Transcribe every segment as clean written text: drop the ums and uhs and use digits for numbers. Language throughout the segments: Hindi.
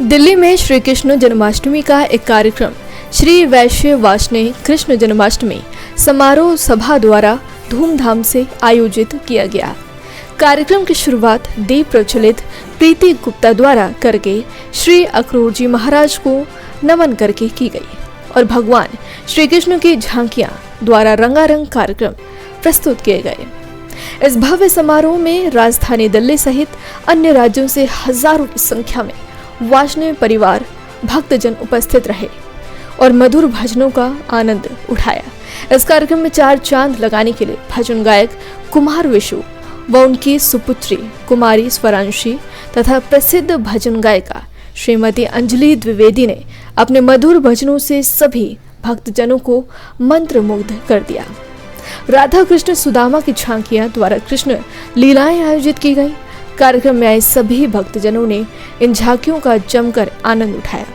दिल्ली में श्री कृष्ण जन्माष्टमी का एक कार्यक्रम श्री वैश्य वार्षिक कृष्ण जन्माष्टमी समारोह सभा द्वारा धूमधाम से आयोजित किया गया। कार्यक्रम की शुरुआत दीप प्रज्वलित प्रीति गुप्ता द्वारा करके श्री अक्रूर जी महाराज को नमन करके की गई और भगवान श्री कृष्ण की झांकियां द्वारा रंगारंग कार्यक्रम प्रस्तुत किए गए। इस भव्य समारोह में राजधानी दिल्ली सहित अन्य राज्यों से हजारों की संख्या में वैष्णव परिवार भक्तजन उपस्थित रहे और मधुर भजनों का आनंद उठाया। इस कार्यक्रम में चार चांद लगाने के लिए भजन गायक कुमार विशु व उनकी सुपुत्री कुमारी स्वरांशी तथा प्रसिद्ध भजन गायिका श्रीमती अंजलि द्विवेदी ने अपने मधुर भजनों से सभी भक्तजनों को मंत्रमुग्ध कर दिया। राधा कृष्ण सुदामा की झांकियां द्वारा कृष्ण लीलाएं आयोजित की गई। कार्यक्रम में आए सभी भक्तजनों ने इन झांकियों का जमकर आनंद उठाया।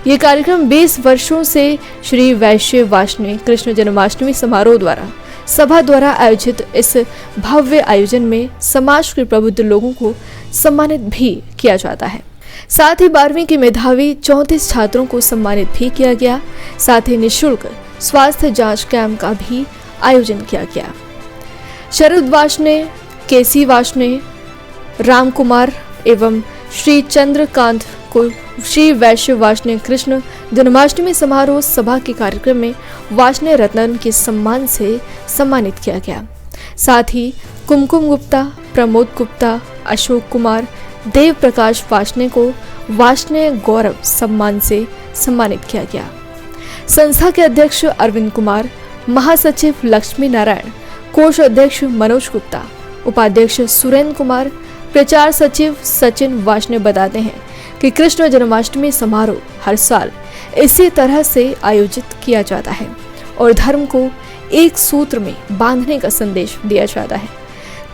ये कार्यक्रम 20 वर्षों से श्री वैश्य वार्षिक कृष्ण जन्माष्टमी समारोह द्वारा सभा द्वारा आयोजित इस भव्य आयोजन में समाज के प्रबुद्ध लोगों को सम्मानित भी किया जाता है। साथ ही 12वीं के मेधावी 34 छात्रों को सम्मानित भी किया गया। साथ ही निःशुल्क स्वास्थ्य जांच कैंप का भी आयोजन किया गया। शरद वार्षिक, केसी वार्षिक, राम कुमार एवं श्री चंद्रकांत को श्री वैश्य वार्षिक कृष्ण जन्माष्टमी समारोह सभा के कार्यक्रम में वार्षिक रत्न के सम्मान से सम्मानित किया गया। साथ ही कुमकुम गुप्ता, प्रमोद गुप्ता, अशोक कुमार, देव प्रकाश वार्षिक को वार्षिक गौरव सम्मान से सम्मानित किया गया। संस्था के अध्यक्ष अरविंद कुमार, महासचिव लक्ष्मी नारायण, कोष अध्यक्ष मनोज गुप्ता, उपाध्यक्ष सुरेंद्र कुमार, प्रचार सचिव सचिन वार्षिक बताते हैं कि कृष्ण जन्माष्टमी समारोह हर साल इसी तरह से आयोजित किया जाता है और धर्म को एक सूत्र में बांधने का संदेश दिया जाता है।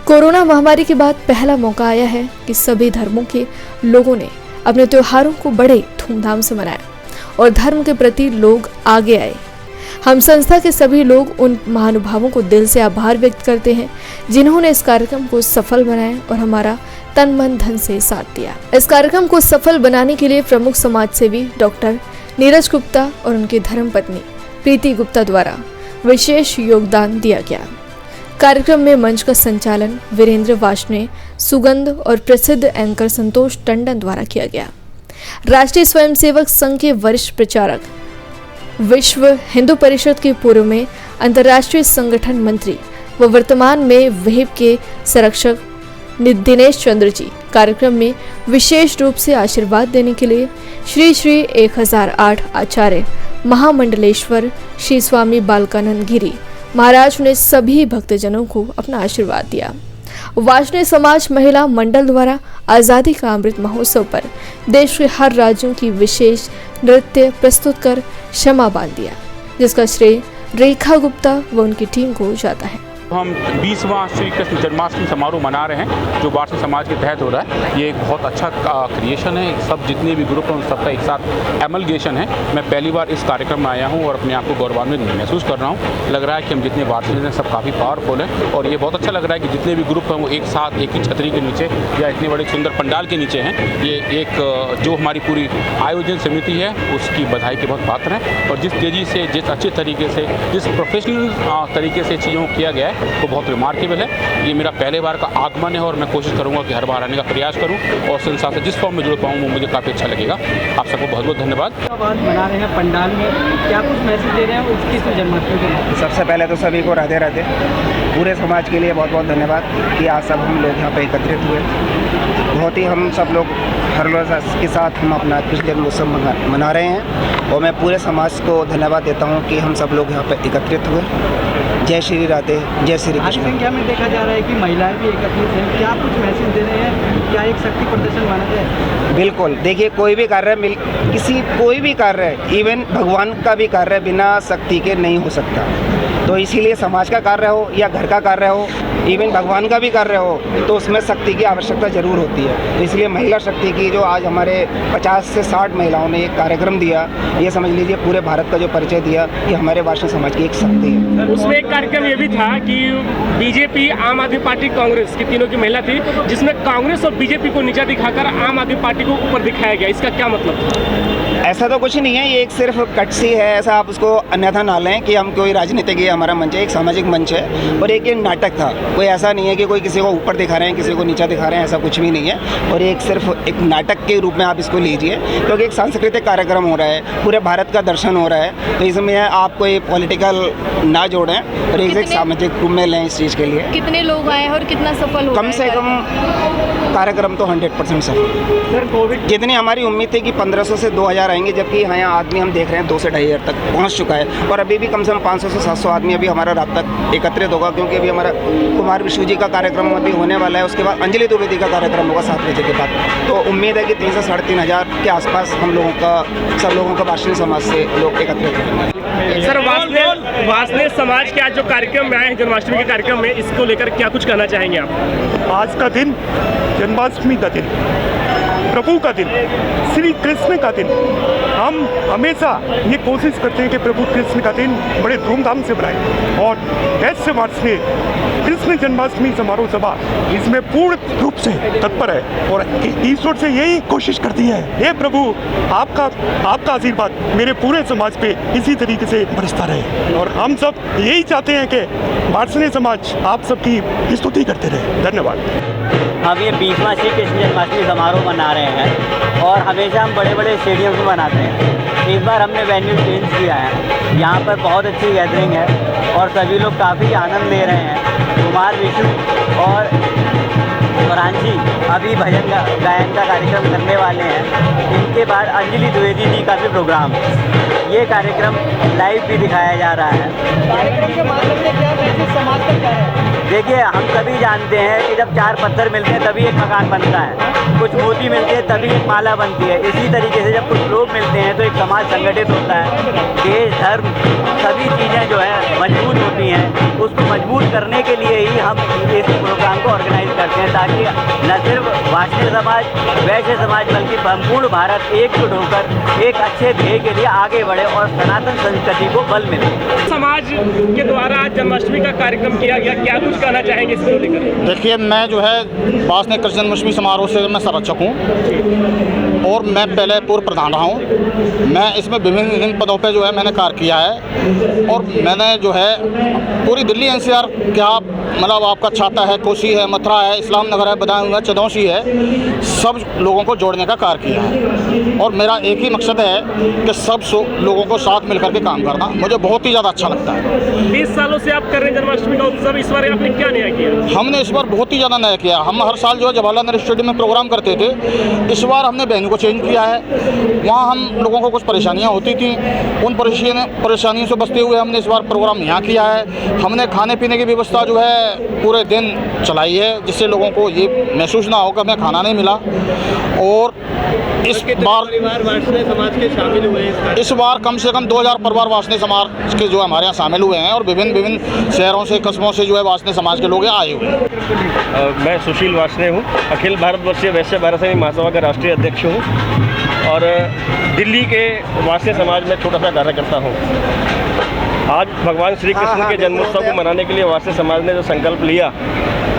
कोरोना महामारी के बाद पहला मौका आया है कि सभी धर्मों के लोगों ने अपने त्योहारों को बड़े धूमधाम से मनाया और धर्म के प्रति लोग आगे आए। हम संस्था के सभी लोग उन महानुभावों को दिल से आभार व्यक्त करते हैं जिन्होंने इस कार्यक्रम को सफल बनाया और हमारा तन मन धन से साथ दिया। इस कार्यक्रम को सफल बनाने के लिए प्रमुख समाज सेवी डॉक्टर नीरज गुप्ता और उनकी धर्मपत्नी प्रीति गुप्ता द्वारा विशेष योगदान दिया गया। कार्यक्रम में मंच का संचालन वीरेंद्र वार्षिक, सुगंध और प्रसिद्ध एंकर संतोष टंडन द्वारा किया गया। राष्ट्रीय स्वयंसेवक संघ के वरिष्ठ प्रचारक, विश्व हिंदू परिषद के पूर्व में अंतर्राष्ट्रीय संगठन मंत्री व वर्तमान में वेब के संरक्षक दिनेश चंद्र जी कार्यक्रम में विशेष रूप से आशीर्वाद देने के लिए श्री 1008 आचार्य महामंडलेश्वर श्री स्वामी बालकानंद गिरी महाराज ने सभी भक्तजनों को अपना आशीर्वाद दिया। वार्षिक समाज महिला मंडल द्वारा आज़ादी का अमृत महोत्सव पर देश के हर राज्यों की विशेष नृत्य प्रस्तुत कर क्षमा बांध दिया, जिसका श्रेय रेखा गुप्ता व उनकी टीम को जाता है। हम 20वां श्री कृष्ण जन्माष्टमी समारोह मना रहे हैं जो वार्षिक समाज के तहत हो रहा है। ये एक बहुत अच्छा क्रिएशन है। सब जितने भी ग्रुप हैं उन सबका एक साथ एमलगेशन है। मैं पहली बार इस कार्यक्रम में आया हूँ और अपने आप को गौरवान्वित महसूस कर रहा हूँ। लग रहा है कि हम जितने वार्षिक हैं सब काफ़ी पावरफुल हैं और ये बहुत अच्छा लग रहा है कि जितने भी ग्रुप हैं वो एक साथ एक ही छतरी के नीचे या इतने बड़े सुंदर पंडाल के नीचे हैं। ये एक जो हमारी पूरी आयोजन समिति है उसकी बधाई के बहुत पात्र हैं और जिस तेज़ी से, जिस अच्छे तरीके से, जिस प्रोफेशनल तरीके से चीज़ों को किया गया है वो बहुत रिमार्केबल है। ये मेरा पहले बार का आगमन है और मैं कोशिश करूंगा कि हर बार आने का प्रयास करूं और संस्था से जिस फॉर्म में जुड़ पाऊँ वो मुझे काफ़ी अच्छा लगेगा। आप सबको बहुत बहुत धन्यवाद। मना रहे हैं पंडाल में, क्या कुछ मैसेज दे रहे हैं उस कृष्ण जन्माष्टमी के? सबसे पहले तो सभी को राधे राधे। पूरे समाज के लिए बहुत बहुत धन्यवाद कि आज सब हम लोग यहाँ पे एकत्रित हुए। बहुत ही हम सब लोग हर्षोल्लास के साथ हम अपना कृष्ण जन्मोत्सव मना रहे हैं और मैं पूरे समाज को धन्यवाद देता हूँ कि हम सब लोग यहाँ पे एकत्रित हुए। जय श्री राधे, जय श्री कृष्ण। संख्या में देखा जा रहा है कि महिलाएं भी एकत्रित हैं, क्या कुछ मैसेज दे रहे हैं? क्या एक शक्ति प्रदर्शन माना जाए? बिल्कुल, देखिए कोई भी कार्य कोई भी कार्य इवन भगवान का भी कार्य बिना शक्ति के नहीं हो सकता। तो इसीलिए समाज का कार्य हो या घर का कार्य हो, इवन भगवान का भी कार्य हो, तो उसमें शक्ति की आवश्यकता ज़रूर होती है। तो इसलिए महिला शक्ति की जो आज हमारे 50 से 60 महिलाओं ने एक कार्यक्रम दिया, ये समझ लीजिए पूरे भारत का जो परिचय दिया, ये हमारे वार्षिक समाज की एक शक्ति है। उसमें एक कार्यक्रम ये भी था कि बीजेपी, आम आदमी पार्टी, कांग्रेस की तीनों की महिला थी, जिसमें कांग्रेस और बीजेपी को नीचा दिखाकर आम आदमी पार्टी को ऊपर दिखाया गया। इसका क्या मतलब था? ऐसा तो कुछ नहीं है, ये एक सिर्फ कटसी है, ऐसा आप उसको अन्यथा ना लें कि हम कोई राजनीतिक ये हमारा मंच है, एक सामाजिक मंच है। और एक ये नाटक था, कोई ऐसा नहीं है कि कोई किसी को ऊपर दिखा रहे हैं, किसी को नीचा दिखा रहे हैं, ऐसा कुछ भी नहीं है। और एक सिर्फ एक नाटक के रूप में आप इसको लीजिए, क्योंकि एक सांस्कृतिक कार्यक्रम हो रहा है, पूरे भारत का दर्शन हो रहा है। तो इसमें आप कोई पॉलिटिकल ना जोड़ें और एक सामाजिक रूप में लें इस चीज़ के लिए। कितने लोग आए और कितना सफल हुआ? कम से कम कार्यक्रम तो 100% सफल। सर, कोविड जितनी हमारी उम्मीद थी कि 1500 से 2000 आएंगे, जबकि यहाँ आदमी हम देख रहे हैं 2 से 2500 तक पहुँच चुका है। और अभी भी कम से कम 500 से 700 आदमी अभी हमारा रात तक एकत्रित होगा, क्योंकि अभी हमारा कुमार विष्णु जी का कार्यक्रम अभी होने वाला है। उसके बाद अंजलि द्विवेदी का कार्यक्रम होगा 7 बजे के बाद। तो उम्मीद है कि 3 से 3500 के आसपास हम लोगों का, सब लोगों का वार्षिक समाज से लोग एकत्रित होंगे। सर, वासने समाज के आज जो कार्यक्रम में आए हैं, जन्माष्टमी के कार्यक्रम में, इसको लेकर क्या कुछ कहना चाहेंगे आप? आज का दिन जन्माष्टमी का दिन, प्रभु का दिन, श्री कृष्ण का दिन। हम हमेशा ये कोशिश करते हैं कि प्रभु कृष्ण का दिन बड़े धूमधाम से मनाएं, और वैश्य वार्षिणी कृष्ण जन्माष्टमी समारोह सभा इसमें पूर्ण रूप से तत्पर है और ईश्वर से यही कोशिश करती है, हे प्रभु आपका आशीर्वाद मेरे पूरे समाज पे इसी तरीके से बरसता रहे। और हम सब यही चाहते हैं कि वार्षिणी समाज आप सबकी स्तुति करते रहे। धन्यवाद। हम ये 20वां श्री कृष्ण जन्माष्टमी समारोह मना रहे हैं और हमेशा हम बड़े बड़े स्टेडियम में मनाते हैं। इस बार हमने वेन्यू चेंज किया है। यहाँ पर बहुत अच्छी गैदरिंग है और सभी लोग काफ़ी आनंद ले रहे हैं। कुमार विष्णु और रांझी अभी भजन गायन का कार्यक्रम करने वाले हैं। इनके बाद अंजलि द्विवेदी जी का भी प्रोग्राम है। ये कार्यक्रम लाइव भी दिखाया जा रहा है। कार्यक्रम के माध्यम से क्या मैसेज समाज तक जा रहा है? देखिए, हम सभी जानते हैं कि जब 4 पत्थर मिलते हैं तभी एक मकान बनता है, कुछ मोती मिलते हैं तभी एक माला बनती है। इसी तरीके से जब कुछ लोग मिलते हैं तो एक समाज संगठित होता है। देश, धर्म, सभी चीज़ें जो है मजबूत होती हैं। उसको मजबूत करने के लिए ही हम इस प्रोग्राम को ऑर्गेनाइज करते हैं, ताकि न सिर्फ वार्षिक समाज, वैश्य समाज, बल्कि संपूर्ण भारत एकजुट होकर एक अच्छे ध्येय के लिए आगे बढ़े और सनातन संस्कृति को बल मिले। समाज के द्वारा आज जन्माष्टमी का कार्यक्रम किया गया, क्या कुछ कहना चाहेंगे इसको लेकर? देखिए, मैं जो है वासने कृष्ण जन्माष्टमी समारोह से मैं संरक्षक हूँ और मैं पहले पूर्व प्रधान रहा हूँ। मैं इसमें विभिन्न पदों पे जो है मैंने कार्य किया है और मैंने जो है पूरी दिल्ली एनसीआर क्या मतलब आपका छाता है, कोसी है, मथुरा है, इस्लाम नगर है, बदायूं है, चदौसी है, सब लोगों को जोड़ने का कार्य किया है। और मेरा एक ही मकसद है कि सब लोगों को साथ मिलकर के काम करना मुझे बहुत ही ज़्यादा अच्छा लगता है। 20 सालों से आप कर रहे हैं जन्माष्टमी का उत्सव, इस बार आपने क्या नया किया? हमने इस बार बहुत ही ज़्यादा नया किया। हम हर साल जो है जवाहरलाल नेहरू स्टेडियम में प्रोग्राम करते थे। इस बार हमने वेन्यू को चेंज किया है। वहाँ हम लोगों को कुछ परेशानियाँ होती थी, उन परेशानियों से बचते हुए हमने इस बार प्रोग्राम यहाँ किया है। हमने खाने पीने की व्यवस्था जो है पूरे दिन चलाई है, जिससे लोगों को ये महसूस ना हो कि हमें खाना नहीं मिला। और इस बार वार्षिक समाज के शामिल हुए इस बार कम से कम 2000 परिवार वासने समाज के जो हमारे यहाँ शामिल हुए हैं और विभिन्न शहरों से, कस्बों से जो है वासने समाज के लोग आए हुए हैं। मैं सुशील वासने हूँ, अखिल भारतवर्षीय वैश्य भारत समिति महासभा का राष्ट्रीय अध्यक्ष हूँ और दिल्ली के वासने समाज में छोटा सा कार्य करता हूँ। आज भगवान श्री कृष्ण के जन्मोत्सव को मनाने के लिए वासने समाज ने जो संकल्प लिया,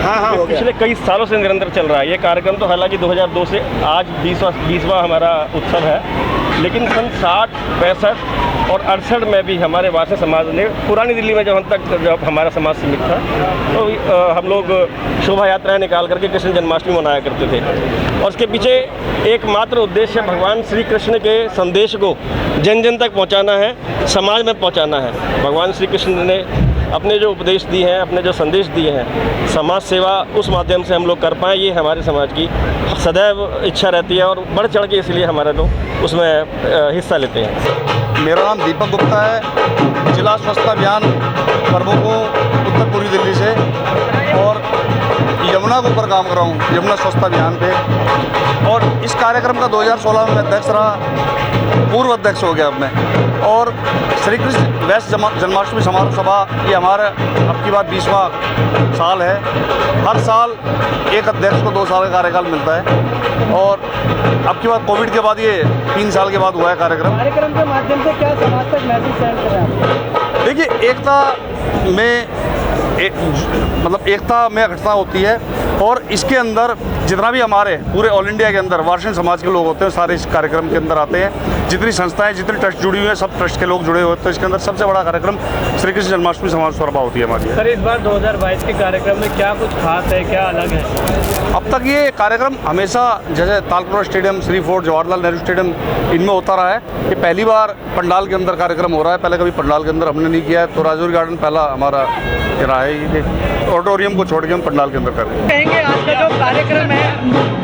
पिछले कई सालों से निरंतर चल रहा है। ये कार्यक्रम तो हालांकि 2002 से आज 20वां हमारा उत्सव है, लेकिन सन 60, 65 और 68 में भी हमारे वासने समाज ने, पुरानी दिल्ली में जब हमारा समाज सीमित था, तो हम लोग शोभा यात्राएँ निकाल करके कृष्ण जन्माष्टमी मनाया करते थे। और उसके पीछे एकमात्र उद्देश्य भगवान श्री कृष्ण के संदेश को जन जन तक पहुँचाना है, समाज में पहुँचाना है। भगवान श्री कृष्ण ने अपने जो उपदेश दिए हैं, अपने जो संदेश दिए हैं, समाज सेवा उस माध्यम से हम लोग कर पाएँ, ये हमारे समाज की सदैव इच्छा रहती है और बढ़ चढ़ के इसलिए हमारे लोग उसमें हिस्सा लेते हैं। मेरा नाम दीपक गुप्ता है, जिला स्वच्छता अभियान प्रमुख हूँ उत्तर पूर्वी दिल्ली से। और यमुना के ऊपर काम कर रहा हूँ, यमुना स्वच्छता अभियान पे। और इस कार्यक्रम का 2016 में अध्यक्ष रहा, पूर्व अध्यक्ष हो गया अब मैं। और श्री कृष्ण वैश्य जन्माष्टमी समारोह सभा ये हमारा अब की बात 20वां साल है। हर साल एक अध्यक्ष को 2 साल का कार्यकाल मिलता है और अब की बात कोविड के बाद ये 3 साल के बाद हुआ है कार्यक्रम। कार्यक्रम के माध्यम से क्या समाज तक मैसेज सेंड कर रहे हैं? देखिए, एकता में अखंडता होती है और इसके अंदर जितना भी हमारे पूरे ऑल इंडिया के अंदर वार्षिक समाज के लोग होते हैं सारे इस कार्यक्रम के अंदर आते हैं। जितनी संस्थाएं, जितने ट्रस्ट जुड़ी हुई हैं, सब ट्रस्ट के लोग जुड़े होते हैं। इसके अंदर सबसे बड़ा कार्यक्रम श्री कृष्ण जन्माष्टमी समारोह सभा होती है हमारी। सर, इस बार 2022 के कार्यक्रम में क्या कुछ खास है, क्या अलग है? अब तक ये कार्यक्रम हमेशा जैसे Talkatora stadium, Shri fort, Jawaharlal Nehru stadium इनमें होता रहा है। ये पहली बार पंडाल के अंदर कार्यक्रम हो रहा है। पहले कभी पंडाल के अंदर हमने नहीं किया है, तो राजौरी गार्डन पहला हमारा रहा है। ये ऑडिटोरियम को छोड़ के हम पंडाल के अंदर कर रहे हैं। कहेंगे आज का जो कार्यक्रम है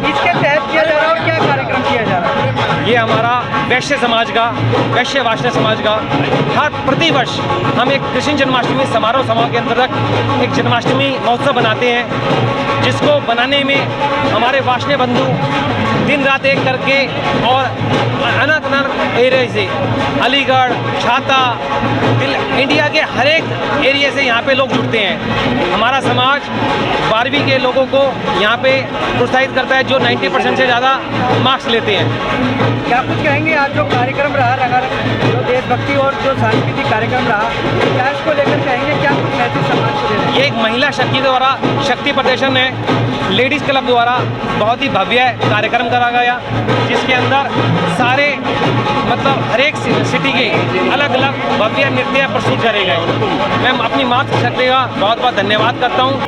इसके तहत किया जा रहा है और क्या कार्यक्रम किया जा रहा है? ये हमारा वैश्य समाज का, वैश्य वाष्णव समाज का हर प्रतिवर्ष हम एक कृष्ण जन्माष्टमी समारोह सभा के अंतर्गत एक जन्माष्टमी महोत्सव बनाते हैं, जिसको बनाने में हमारे वाष्णव बंधु दिन रात एक करके और अनंत एरिया से अलीगढ़, छाता, इंडिया के हर एक एरिया से यहाँ पे लोग जुड़ते हैं। हमारा समाज 12वीं के लोगों को यहाँ पे प्रोत्साहित करता है जो 90% से ज़्यादा मार्क्स लेते हैं। क्या कुछ कहेंगे आज जो कार्यक्रम रहा रंगारंग, जो देशभक्ति और जो सांस्कृतिक कार्यक्रम रहा, क्या इसको लेकर कहेंगे, क्या कुछ मैसेज समाज को देना? ये एक महिला शक्ति द्वारा शक्ति प्रदर्शन है। लेडीज़ क्लब द्वारा बहुत ही भव्य कार्यक्रम करा गया, जिसके अंदर सारे मतलब हर एक सिटी के अलग अलग भव्य नृत्य प्रस्तुत करे गए। मैं अपनी मातृशक्ति का बहुत बहुत धन्यवाद करता हूँ।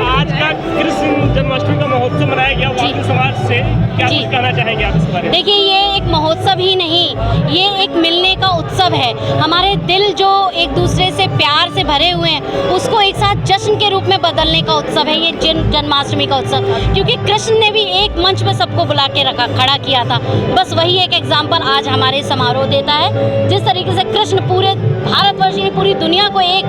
आज का कृष्ण जन्माष्टमी का महोत्सव मनाया गया वाष्णव समाज से, क्या कुछ कहना चाहेंगे आप इस बारे में? देखिए, ये एक महोत्सव ही नहीं, ये एक मिलने का उत्सव है। हमारे दिल जो एक दूसरे से प्यार से भरे हुए हैं उसको एक साथ जश्न के रूप में बदलने का उत्सव है ये जन्माष्टमी का उत्सव। क्योंकि कृष्ण ने भी एक मंच पे सबको बुला के खड़ा किया था। बस वही एक एग्जाम्पल आज हमारे समारोह देता है। जिस तरीके से कृष्ण पूरे भारतवर्ष की पूरी दुनिया को एक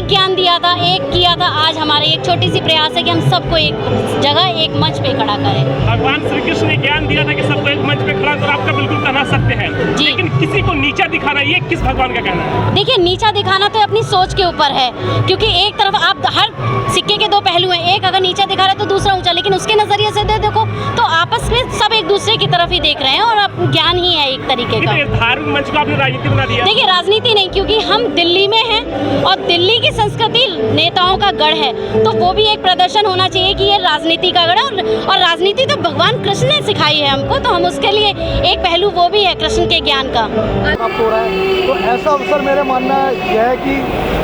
ज्ञान दिया था, एक किया था, आज हमारे एक छोटी सी प्रयास है कि हम सबको एक जगह एक मंच पे खड़ा करें। भगवान श्री कृष्ण ने ज्ञान दिया था कि सबको एक मंच पे खड़ा कर आपका बिल्कुल कहना सकते हैं, लेकिन किसी को नीचा दिखाना ये किस भगवान का कहना है? देखिए, नीचा दिखाना तो अपनी सोच के ऊपर है, क्योंकि एक तरफ आप हर सिक्के के 2 पहलू हैं। एक अगर नीचा दिखा रहा है तो दूसरा ऊंचा, लेकिन उसके नजरिए से देखो तो आपस में सब एक दूसरे की तरफ ही देख रहे हैं और अब ज्ञान ही है एक तरीके का। धार्मिक मंच को आपने राजनीति बना दिया। देखिए, राजनीति नहीं, क्योंकि हम दिल्ली में हैं और दिल्ली की संस्कृति नेताओं का गढ़ है, तो वो भी एक प्रदर्शन होना चाहिए कि ये राजनीति का गढ़ है। और राजनीति तो भगवान कृष्ण ने सिखाई है हमको, तो हम उसके लिए एक पहलू वो भी है कृष्ण के ज्ञान का। तो ऐसा अवसर मेरे मानना यह है कि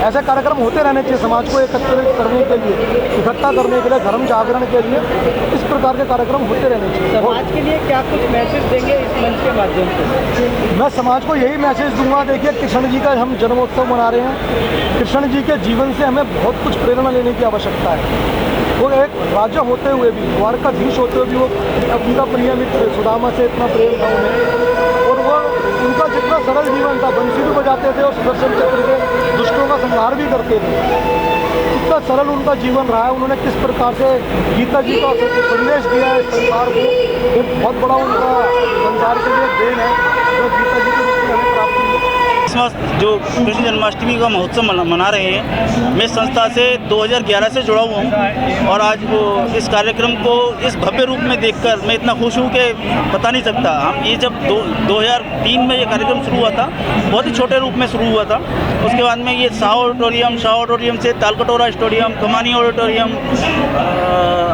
ऐसे कार्यक्रम होते रहने चाहिए समाज को एकत्रित करने के लिए, इकट्ठा करने के लिए, धर्म जागरण के लिए। इस प्रकार के कार्यक्रम होते रहने चाहिए। समाज के लिए क्या कुछ मैसेज देंगे इस मंच के माध्यम से? मैं समाज को यही मैसेज दूंगा, देखिए कृष्ण जी का हम जन्मोत्सव मना रहे हैं। कृष्ण जी के जीवन से हमें बहुत कुछ प्रेरणा लेने की आवश्यकता है। वो एक राजा होते हुए भी, द्वारकाधीश होते हुए भी वो उनका प्रिय मित्र सुदामा से इतना प्रेम था उन्हें, और वो उनका जितना सरल जीवन था, बंसी भी बजाते थे और सुदर्शन चक्र के दुष्टों का संहार भी करते थे। कितना सरल उनका जीवन रहा है। उन्होंने किस प्रकार से गीता जी का संदेश दिया है संसार को, एक बहुत बड़ा उनका संसार के लिए देन है जो गीता जी के रूप में हमें प्राप्त हुई है। इस जो कृष्ण जन्माष्टमी का महोत्सव मना रहे हैं, मैं संस्था से 2011 से जुड़ा हुआ हूँ और आज वो इस कार्यक्रम को इस भव्य रूप में देखकर मैं इतना खुश हूँ कि बता नहीं सकता। हम ये जब 2003 में ये कार्यक्रम शुरू हुआ था, बहुत ही छोटे रूप में शुरू हुआ था। उसके बाद में ये शाह ऑडिटोरियम से तालकटोरा स्टेडियम, कमानी ऑडिटोरियम,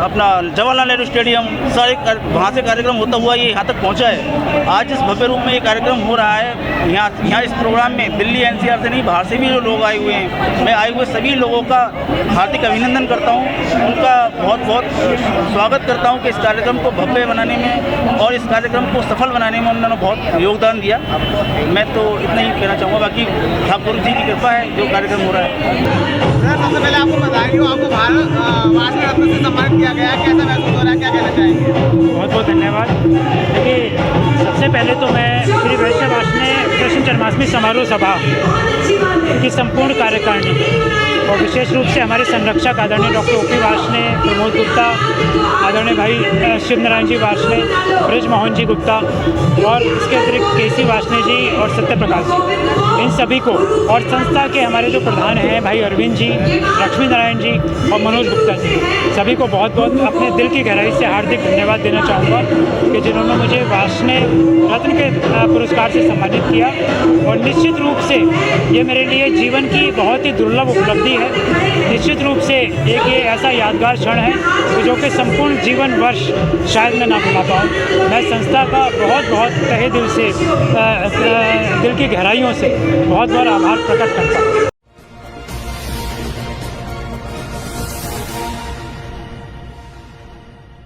अपना जवाहरलाल नेहरू स्टेडियम, सारे वहाँ से कार्यक्रम होता हुआ ये यहाँ तक पहुँचा है। आज इस भव्य रूप में ये कार्यक्रम हो रहा है। यहाँ इस प्रोग्राम में दिल्ली एनसीआर से नहीं, बाहर से भी जो लोग आए हुए हैं, मैं आए हुए सभी लोगों का हार्दिक अभिनंदन करता हूँ, उनका बहुत बहुत स्वागत करता हूँ कि इस कार्यक्रम को भव्य बनाने में और इस कार्यक्रम को सफल बनाने में उन्होंने बहुत योगदान दिया। मैं तो इतना ही कहना चाहूँगा, बाकी ठाकुर जी की कृपा है जो कार्यक्रम हो रहा है। सबसे पहले आपको बधाई हो, आपको भारत वाषणेय रत्न से सम्मानित किया गया है, कैसा महसूस हो रहा है, क्या कहना चाहेंगे? बहुत बहुत धन्यवाद। देखिए, सबसे पहले तो मैं श्री वैश्य वाषणेय कृष्ण जन्माष्टमी समारोह सभा की संपूर्ण कार्यकारिणी और विशेष रूप से हमारे संरक्षक आदरणीय डॉक्टर ओपी वार्ष्णेय, प्रमोद गुप्ता, आदरणीय भाई शिव नारायण जी वार्ष्णेय, ब्रज मोहन जी गुप्ता और इसके अतिरिक्त केसी वार्ष्णेय जी और सत्य प्रकाश जी, इन सभी को और संस्था के हमारे जो प्रधान हैं भाई अरविंद जी, लक्ष्मी नारायण जी और मनोज गुप्ता जी, सभी को बहुत बहुत अपने दिल की गहराई से हार्दिक धन्यवाद देना चाहूँगा कि जिन्होंने मुझे वार्ष्णेय रत्न के पुरस्कार से सम्मानित किया। और निश्चित रूप से ये मेरे लिए जीवन की बहुत ही दुर्लभ उपलब्धि है। निश्चित रूप से एक ये ऐसा यादगार क्षण है जो कि संपूर्ण जीवन वर्ष शायद मैं ना भुला पाऊँ। मैं संस्था का बहुत बहुत तहे दिल से दिल की गहराइयों से बहुत बहुत आभार प्रकट करता हूँ।